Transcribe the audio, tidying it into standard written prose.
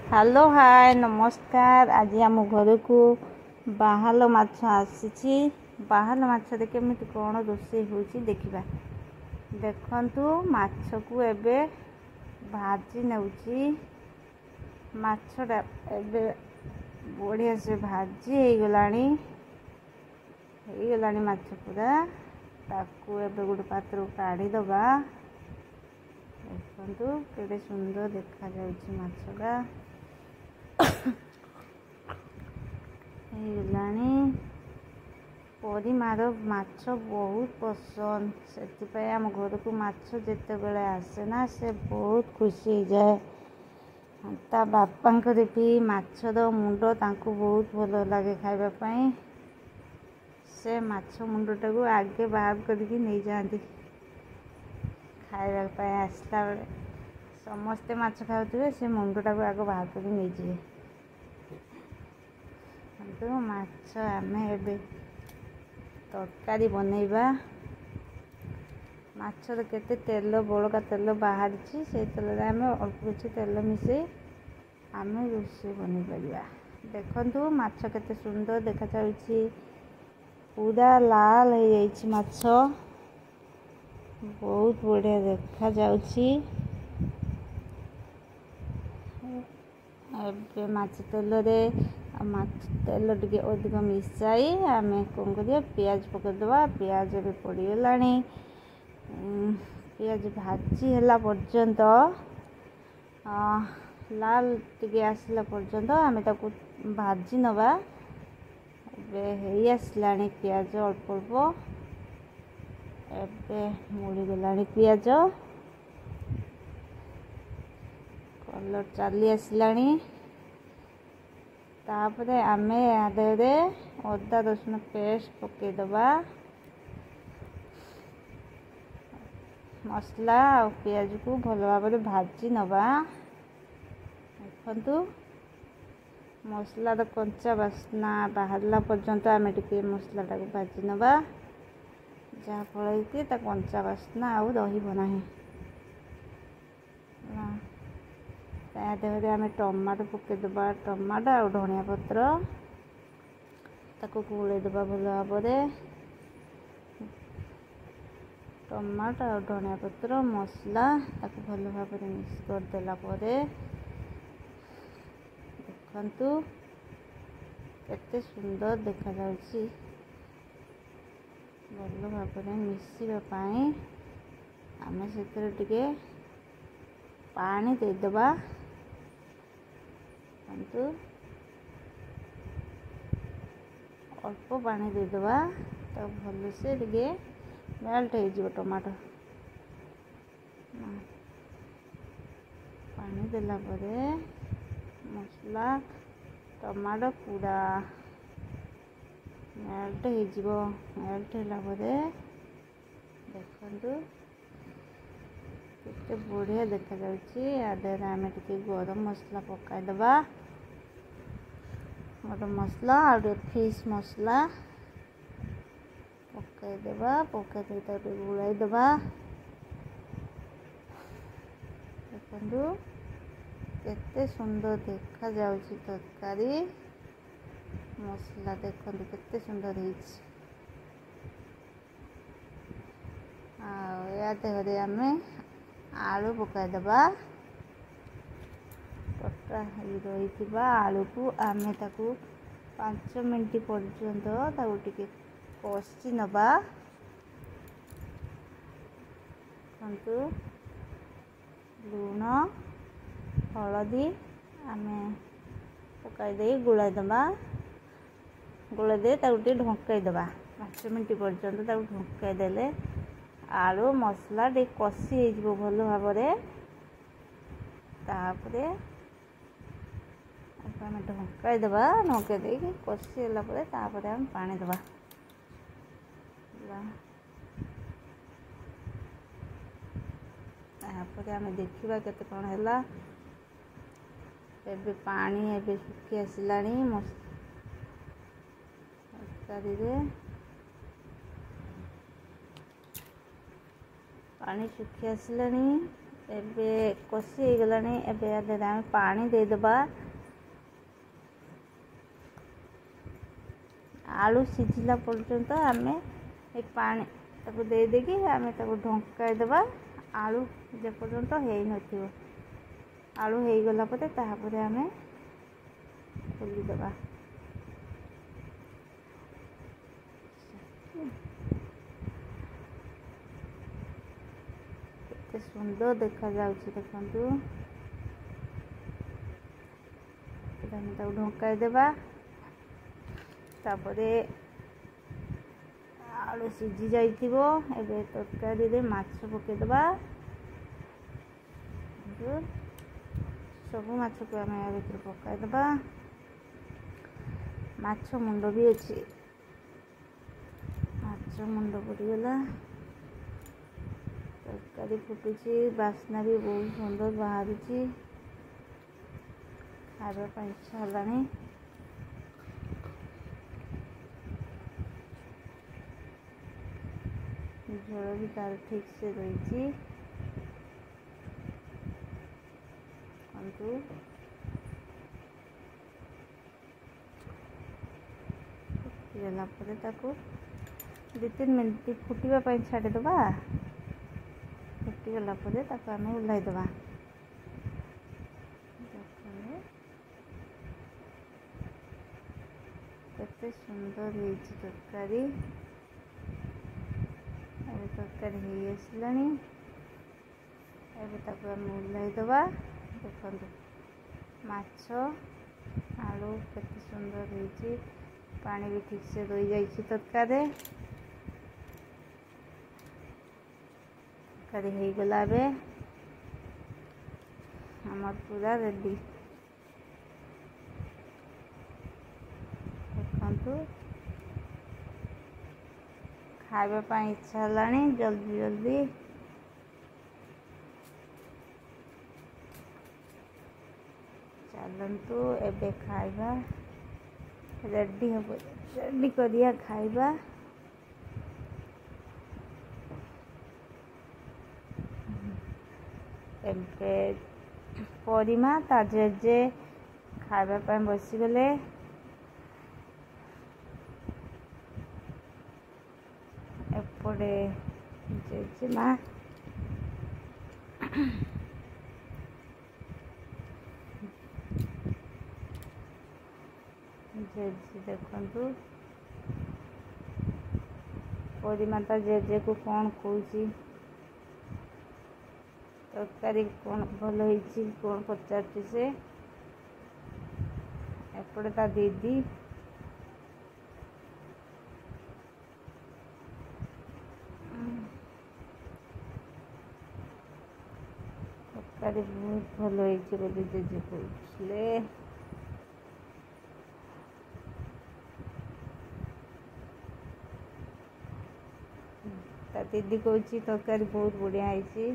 Hello hi नमस्कार। आज आम घर को बाहाल माछ आसी। बाहाल माछ केमी कौन रोषे हो देखा। देखु माछ को एबे भाजी नौची। माछटा एबे बढ़िया से भाजी हो गलानी माछ पूरा। ताकू एबे गोटे पात्र काढ़ीदबा। देखु केते सुंदर देखा जाउछि माछटा परिमार माछ बहुत पसंद से आम घर को माछ जिते बड़े आसे ना से बहुत खुशी हो जाए। ता बापांकर भी माछर मुंड तांको बहुत भल लगे खाइबापी। से माछ मुंडटा को आगे बाहर करके नहीं जाती खाइबापी। आसला बेले समस्ते माछ खाऊे से मुंडटा को आगे बाहर करके नहीं जाए। तो माछ आमे एबे तरकारी बनैबा। माछर केते तेल बड़का तेल बाहरी से तेल आम अल्प किसी तेल मिसई आम रोषे बन पार। देखु माछ केते सुंदर देखा जाउछि। पूरा लाल हो जाइछि माछ बहुत बढ़िया देखा जाउछि। एबे माछ तेल रे तेल टिके अधिक मिसाई आम कौन कर पियाज पकईदबा। पियाज भी पड़गला। पियाज भाजी है पर्यंत लाल टिके आसला पर्यंत आम ताको भाजी नवा। एबे आसला पियाज अल्प अल्प एबे मुड़ीगला पियाज कलर चली आसला। तापरे आमे आदे अदा रसुण पेस्ट पकईदबा। मसला और पियाज को भल भाव भाजी नवा। देखु मसलार कंचा बास्ना बाहरला पर्यंत आम टे मसलाटा को भाजी नवा। जहाँफल कि कंचा बास्ना आउ रहीबना। देहरे आम टमाटो पकईदबा। टमाटो और धनिया पत्र ताको गोलैदबा भल भाव। टमाटो और धनिया पत्र मसला ताको भल भाव मिक्स करदेला। देखु केते सुंदर देखा जाउछि। भल भाव मिसाई आम से टिके पानी देदबा। अल्प पानी देदबा तो भल से टिके मेल्ट हो टमाटो। पानी देला परे मसला टमाटो पूरा मेल्ट हो। मेल्ट होला परे देखु केते बढ़िया देखा जाउछि। आदर आम टिके गरम मसला पकाईदबा। गरम मसला और फिश मसला पकईदबा। पकई गुड़ाईदबा। देखु केते सुंदर देखा जाउछि तरकारी। मसला देखु केते सुंदर होइछि। या देहरे आम आलू पकईदबा। कटा रही आलू को आम ताकू 5 मिनट पर्यंत टिके कषि नबा। लुण हलदी आम पकईदे गुड़ाईदबा। गुड़ाई टे ढंकईदबा 5 मिनट पर्यंत ढंकईदे आलू मसला टे कषि हो भल भाव। तापरे आम ढंकईदबा। ढंकई कषिगला तापरे आम पानी दबा। तापरे आम देखा केते कौन है। एबे पानी एबे सुखी आसला तरकारी रे। पानी सुखी आसला। ଏବେ କଷି ହେଇଗଲାଣି। ଏବେ ଆମେ ପାଣି ଦେଇଦେବା। ଆଳୁ ସିଝିଲା ପର୍ଯ୍ୟନ୍ତ ଆମେ ଏ ପାଣି ତାକୁ ଦେଇକି ଆମେ ତାକୁ ଢଙ୍କାଇ ଦେବା। ଆଳୁ ଯେପର୍ଯ୍ୟନ୍ତ ହେଇନଥିବ, ଆଳୁ ହେଇଗଲା ପରେ ତାପରେ ଆମେ ଖୋଲିଦେବା। କେତେ ସୁନ୍ଦର ଦେଖାଯାଉଛି ଦେଖନ୍ତୁ। ଆମେ ତାକୁ ଢଙ୍କାଇ ଦେବା। ତାପରେ ଆଳୁ ସିଝି ଯାଇଥିବ। ଏବେ ତରକାରୀରେ ମାଛ ପକାଇଦେବା। ସବୁ ମାଛକୁ ଆମେ ୟା ଭିତରେ ପକାଇଦେବା। ମାଛ ମୁଣ୍ଡ ବି ଅଛି। ମାଛ ମୁଣ୍ଡ ପଡ଼ିଗଲା। ତରକାରୀ ଫୁଟୁଛି, ବାସ୍ନା ବି ବହୁତ ସୁନ୍ଦର ବାହାରୁଛି। ଖାଇବା ପାଇଁ ଇଚ୍ଛା ହେଲାଣି। ଝୋଳ ବି ତାର ଠିକ୍ ସେ ରହିଛି। ଫୁଟିଗଲା ପରେ ତାକୁ 2-3 ମିନିଟ୍ ଫୁଟିବା ପାଇଁ ଛାଡ଼ିଦେବା। ଫୁଟିଗଲା ପରେ ତାକୁ ଆମେ ଓହ୍ଲାଇଦେବା। କେତେ ସୁନ୍ଦର ହେଇଛି ତରକାରୀ। ଏବେ ତରକାରୀ ହେଇ ଆସିଲାଣି। ଏବେ ତାକୁ ଆମେ ଓହ୍ଲାଇଦେବା। ଦେଖନ୍ତୁ ମାଛ ଆଳୁ କେତେ ସୁନ୍ଦର ହେଇଛି। ପାଣି ବି ଠିକ୍ ସେ ରହିଯାଇଛି ତରକାରୀରେ। ତରକାରୀ ହେଇଗଲା। ଏବେ ଆମର ପୁରା ରେଡ଼ି। ଦେଖନ୍ତୁ ଖାଇବା ପାଇଁ ଇଚ୍ଛା ହେଲାଣି। ଜଲ୍ଦି ଚାଲନ୍ତୁ ଏବେ ଖାଇବା। ରେଡ଼ି ହେବ, ରେଡ଼ି କରିବା ଖାଇବା। ଏବେ ପରିମା ତା ଜେଜେ ଖାଇବା ପାଇଁ ବସିଗଲେ। ଏପଟେ ଜେଜେମା ଜେଜେ ଦେଖନ୍ତୁ ପରିମା ତା ଜେଜେକୁ କ'ଣ କହୁଛି। ତରକାରୀ କ'ଣ ଭଲ ହେଇଛି କ'ଣ ପଚାରୁଛି ସେ। ଏପଟେ ତା ଦିଦି ତରକାରୀ ବହୁତ ଭଲ ହେଇଛି ବୋଲି ଜେଜେ କହୁଥିଲେ। ତା ଦିଦି କହୁଛି ତରକାରୀ ବହୁତ ବଢ଼ିଆ ହେଇଛି।